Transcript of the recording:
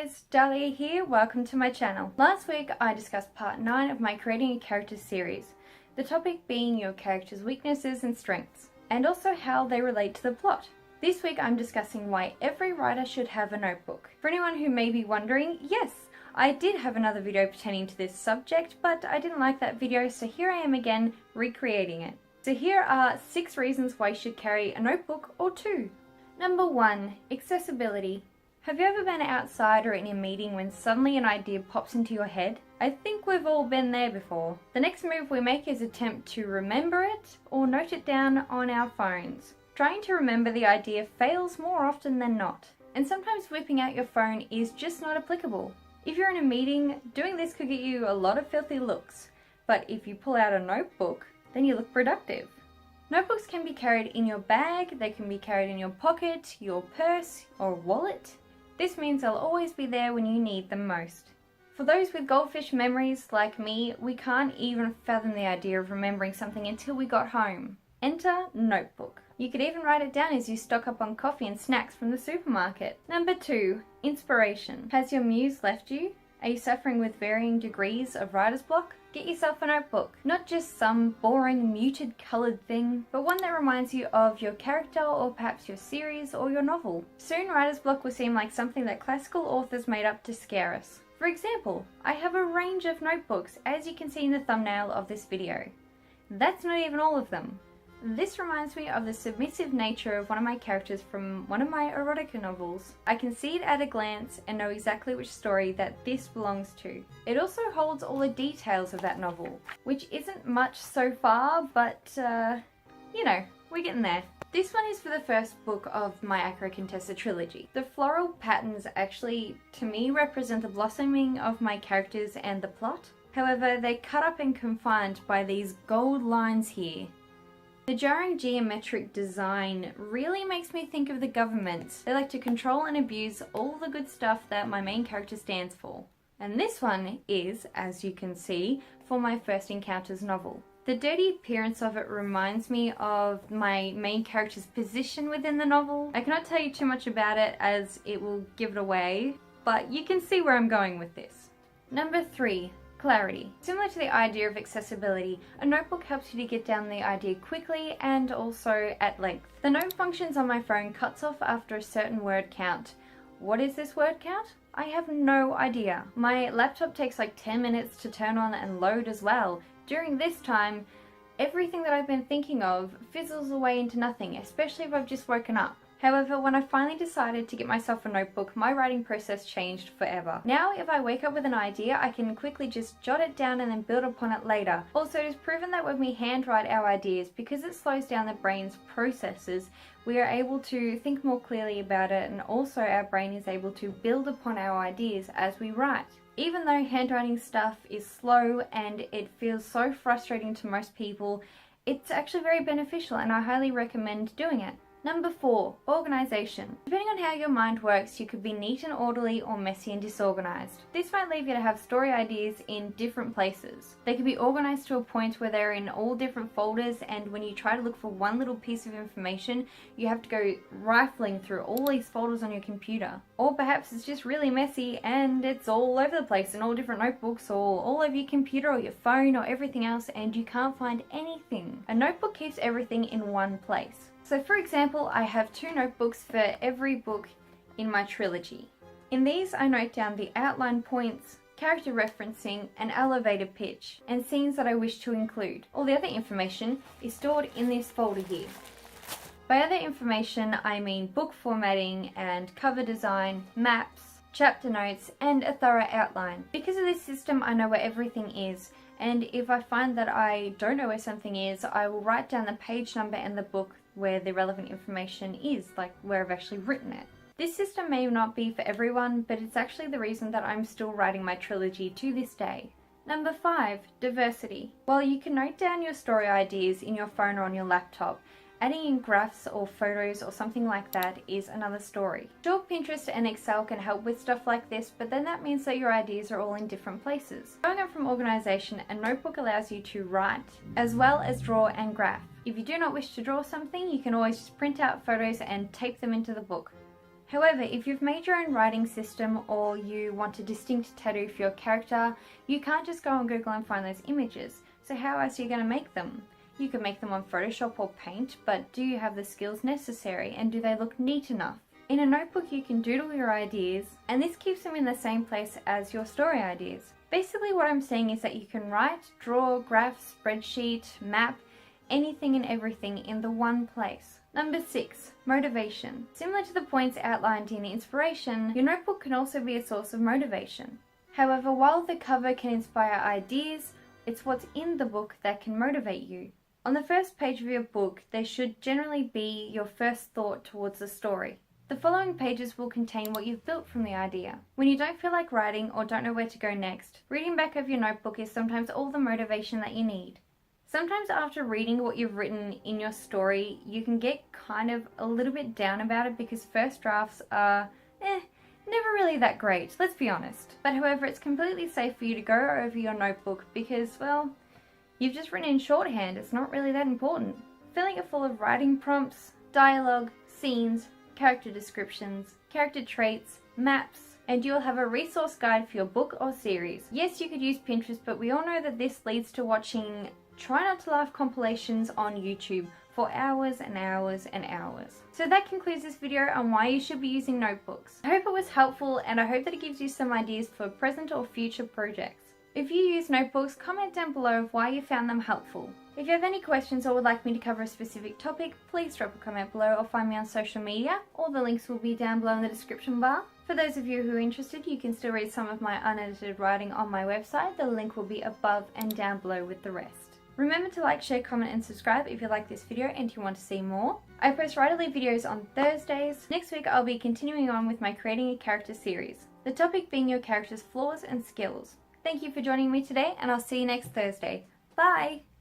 guys, Dahlia here, welcome to my channel. Last week I discussed part 9 of my Creating a Character series, the topic being your character's weaknesses and strengths, and also how they relate to the plot. This week I'm discussing why every writer should have a notebook. For anyone who may be wondering, yes, I did have another video pertaining to this subject, but I didn't like that video, so here I am again recreating it. So here are 6 reasons why you should carry a notebook or 2. Number 1, accessibility. Have you ever been outside or in a meeting when suddenly an idea pops into your head? I think we've all been there before. The next move we make is attempt to remember it or note it down on our phones. Trying to remember the idea fails more often than not, and sometimes whipping out your phone is just not applicable. If you're in a meeting, doing this could get you a lot of filthy looks, but if you pull out a notebook, then you look productive. Notebooks can be carried in your bag, they can be carried in your pocket, your purse, or wallet. This means they'll always be there when you need them most. For those with goldfish memories like me, we can't even fathom the idea of remembering something until we got home. Enter notebook. You could even write it down as you stock up on coffee and snacks from the supermarket. Number 2, inspiration. Has your muse left you? Are you suffering with varying degrees of writer's block? Get yourself a notebook. Not just some boring, muted coloured thing, but one that reminds you of your character or perhaps your series or your novel. Soon writer's block will seem like something that classical authors made up to scare us. For example, I have a range of notebooks, as you can see in the thumbnail of this video. That's not even all of them. This reminds me of the submissive nature of one of my characters from one of my erotica novels. I can see it at a glance and know exactly which story that this belongs to. It also holds all the details of that novel, which isn't much so far, but you know, we're getting there. This one is for the first book of my Acro Contessa trilogy. The floral patterns actually, to me, represent the blossoming of my characters and the plot. However, they're cut up and confined by these gold lines here. The jarring geometric design really makes me think of the government. They like to control and abuse all the good stuff that my main character stands for. And this one is, as you can see, for my First Encounters novel. The dirty appearance of it reminds me of my main character's position within the novel. I cannot tell you too much about it as it will give it away, but you can see where I'm going with this. Number 3. Clarity. Similar to the idea of accessibility, a notebook helps you to get down the idea quickly and also at length. The note functions on my phone cuts off after a certain word count. What is this word count? I have no idea. My laptop takes like 10 minutes to turn on and load as well. During this time, everything that I've been thinking of fizzles away into nothing, especially if I've just woken up. However, when I finally decided to get myself a notebook, my writing process changed forever. Now, if I wake up with an idea, I can quickly just jot it down and then build upon it later. Also, it is proven that when we handwrite our ideas, because it slows down the brain's processes, we are able to think more clearly about it, and also our brain is able to build upon our ideas as we write. Even though handwriting stuff is slow and it feels so frustrating to most people, it's actually very beneficial and I highly recommend doing it. Number 4, organisation. Depending on how your mind works, you could be neat and orderly or messy and disorganised. This might leave you to have story ideas in different places. They could be organised to a point where they're in all different folders, and when you try to look for one little piece of information, you have to go rifling through all these folders on your computer. Or perhaps it's just really messy and it's all over the place in all different notebooks or all over your computer or your phone or everything else, and you can't find anything. A notebook keeps everything in one place. So for example, I have 2 notebooks for every book in my trilogy. In these I note down the outline points, character referencing, and elevator pitch, and scenes that I wish to include. All the other information is stored in this folder here. By other information I mean book formatting and cover design, maps, chapter notes, and a thorough outline. Because of this system I know where everything is, and if I find that I don't know where something is, I will write down the page number and the book where the relevant information is, like where I've actually written it. This system may not be for everyone, but it's actually the reason that I'm still writing my trilogy to this day. Number 5, diversity. While you can note down your story ideas in your phone or on your laptop, adding in graphs or photos or something like that is another story. Sure, Pinterest and Excel can help with stuff like this, but then that means that your ideas are all in different places. Going on from organisation, a notebook allows you to write as well as draw and graph. If you do not wish to draw something, you can always just print out photos and tape them into the book. However, if you've made your own writing system or you want a distinct tattoo for your character, you can't just go on Google and find those images. So how else are you going to make them? You can make them on Photoshop or Paint, but do you have the skills necessary and do they look neat enough? In a notebook you can doodle your ideas, and this keeps them in the same place as your story ideas. Basically what I'm saying is that you can write, draw, graph, spreadsheet, map, anything and everything in the one place. Number 6, motivation. Similar to the points outlined in the inspiration, your notebook can also be a source of motivation. However, while the cover can inspire ideas, it's what's in the book that can motivate you. On the first page of your book, there should generally be your first thought towards the story. The following pages will contain what you've built from the idea. When you don't feel like writing or don't know where to go next, reading back over your notebook is sometimes all the motivation that you need. Sometimes after reading what you've written in your story, you can get kind of a little bit down about it because first drafts are, never really that great, let's be honest. But however, it's completely safe for you to go over your notebook because, well, you've just written in shorthand, it's not really that important. Filling it full of writing prompts, dialogue, scenes, character descriptions, character traits, maps, and you'll have a resource guide for your book or series. Yes, you could use Pinterest, but we all know that this leads to watching try not to laugh compilations on YouTube for hours and hours and hours. So that concludes this video on why you should be using notebooks. I hope it was helpful and I hope that it gives you some ideas for present or future projects. If you use notebooks, comment down below of why you found them helpful. If you have any questions or would like me to cover a specific topic, please drop a comment below or find me on social media. All the links will be down below in the description bar. For those of you who are interested, you can still read some of my unedited writing on my website. The link will be above and down below with the rest. Remember to like, share, comment and subscribe if you like this video and you want to see more. I post writerly videos on Thursdays. Next week I'll be continuing on with my Creating a Character series. The topic being your character's flaws and skills. Thank you for joining me today and I'll see you next Thursday. Bye!